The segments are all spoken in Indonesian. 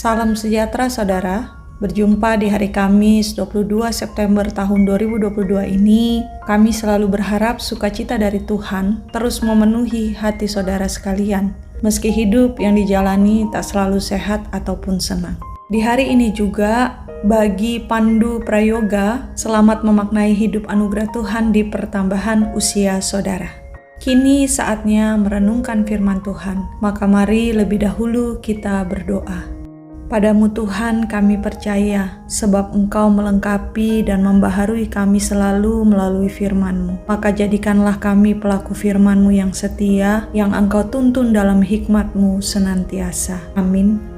Salam sejahtera saudara, berjumpa di hari Kamis 22 September tahun 2022 ini. Kami selalu berharap sukacita dari Tuhan terus memenuhi hati saudara sekalian, meski hidup yang dijalani tak selalu sehat ataupun senang. Di hari ini juga, bagi Pandu Prayoga, selamat memaknai hidup anugerah Tuhan di pertambahan usia saudara. Kini saatnya merenungkan firman Tuhan, maka mari lebih dahulu kita berdoa. Padamu Tuhan kami percaya, sebab Engkau melengkapi dan membaharui kami selalu melalui firman-Mu. Maka jadikanlah kami pelaku firman-Mu yang setia, yang Engkau tuntun dalam hikmat-Mu senantiasa. Amin.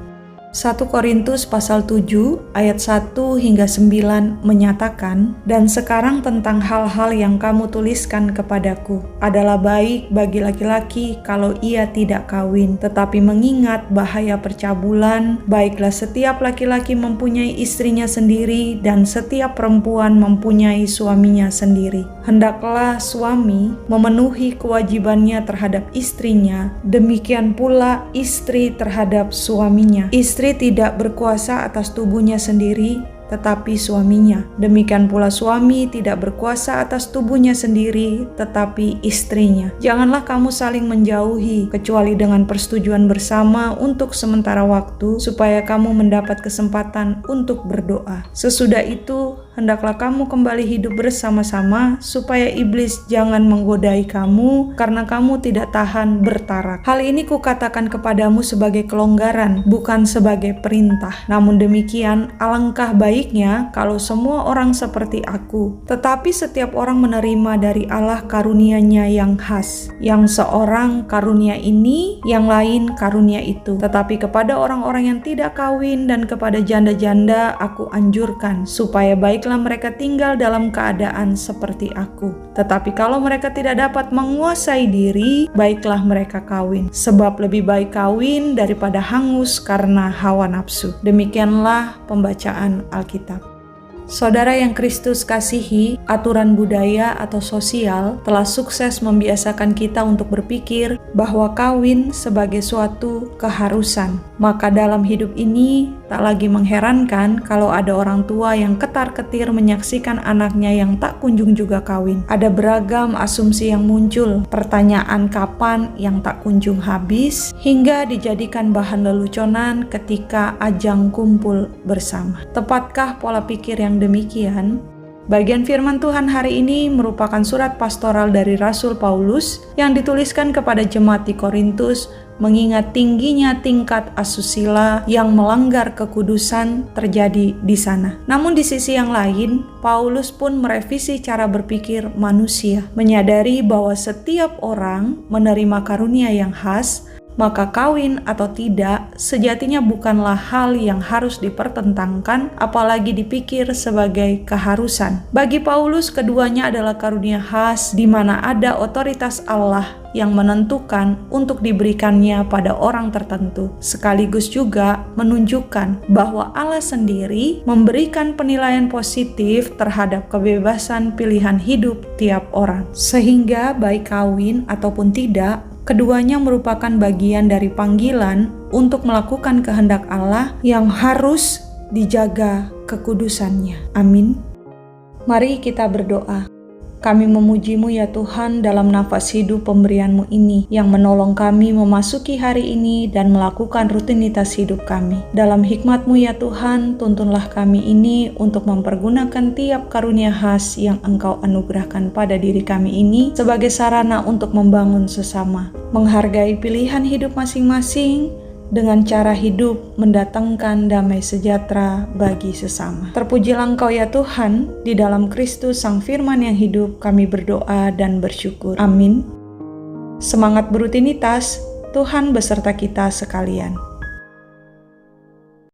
1 Korintus pasal 7 ayat 1 hingga 9 menyatakan, "Dan sekarang tentang hal-hal yang kamu tuliskan kepadaku, adalah baik bagi laki-laki kalau ia tidak kawin, tetapi mengingat bahaya percabulan, baiklah setiap laki-laki mempunyai istrinya sendiri dan setiap perempuan mempunyai suaminya sendiri. Hendaklah suami memenuhi kewajibannya terhadap istrinya, demikian pula istri terhadap suaminya. Istri tidak berkuasa atas tubuhnya sendiri, tetapi suaminya. Demikian pula suami tidak berkuasa atas tubuhnya sendiri, tetapi istrinya. Janganlah kamu saling menjauhi, kecuali dengan persetujuan bersama untuk sementara waktu, supaya kamu mendapat kesempatan untuk berdoa. Sesudah itu, hendaklah kamu kembali hidup bersama-sama, supaya iblis jangan menggodai kamu, karena kamu tidak tahan bertarak. Hal ini kukatakan kepadamu sebagai kelonggaran, bukan sebagai perintah. Namun demikian, alangkah baiknya kalau semua orang seperti aku. Tetapi setiap orang menerima dari Allah karunia-Nya yang khas. Yang seorang karunia ini, yang lain karunia itu. Tetapi kepada orang-orang yang tidak kawin dan kepada janda-janda aku anjurkan, supaya baiklah mereka tinggal dalam keadaan seperti aku. Tetapi kalau mereka tidak dapat menguasai diri, baiklah mereka kawin. Sebab lebih baik kawin daripada hangus karena hawa nafsu." Demikianlah pembacaan Alkitab. Saudara yang Kristus kasihi, aturan budaya atau sosial telah sukses membiasakan kita untuk berpikir bahwa kawin sebagai suatu keharusan. Maka dalam hidup ini tak lagi mengherankan kalau ada orang tua yang ketar-ketir menyaksikan anaknya yang tak kunjung juga kawin. Ada beragam asumsi yang muncul, pertanyaan kapan yang tak kunjung habis, hingga dijadikan bahan leluconan ketika ajang kumpul bersama. Tepatkah pola pikir yang demikian? Bagian firman Tuhan hari ini merupakan surat pastoral dari Rasul Paulus yang dituliskan kepada jemaat di Korintus, mengingat tingginya tingkat asusila yang melanggar kekudusan terjadi di sana. Namun di sisi yang lain, Paulus pun merevisi cara berpikir manusia, menyadari bahwa setiap orang menerima karunia yang khas, maka kawin atau tidak sejatinya bukanlah hal yang harus dipertentangkan, apalagi dipikir sebagai keharusan. Bagi Paulus, keduanya adalah karunia khas di mana ada otoritas Allah yang menentukan untuk diberikannya pada orang tertentu, sekaligus juga menunjukkan bahwa Allah sendiri memberikan penilaian positif terhadap kebebasan pilihan hidup tiap orang. Sehingga baik kawin ataupun tidak, keduanya merupakan bagian dari panggilan untuk melakukan kehendak Allah yang harus dijaga kekudusannya. Amin. Mari kita berdoa. Kami memuji-Mu ya Tuhan dalam nafas hidup pemberian-Mu ini yang menolong kami memasuki hari ini dan melakukan rutinitas hidup kami. Dalam hikmat-Mu ya Tuhan, tuntunlah kami ini untuk mempergunakan tiap karunia khas yang Engkau anugerahkan pada diri kami ini sebagai sarana untuk membangun sesama, menghargai pilihan hidup masing-masing, dengan cara hidup mendatangkan damai sejahtera bagi sesama. Terpujilah Engkau ya Tuhan, di dalam Kristus Sang Firman yang hidup kami berdoa dan bersyukur. Amin. Semangat berutinitas, Tuhan beserta kita sekalian.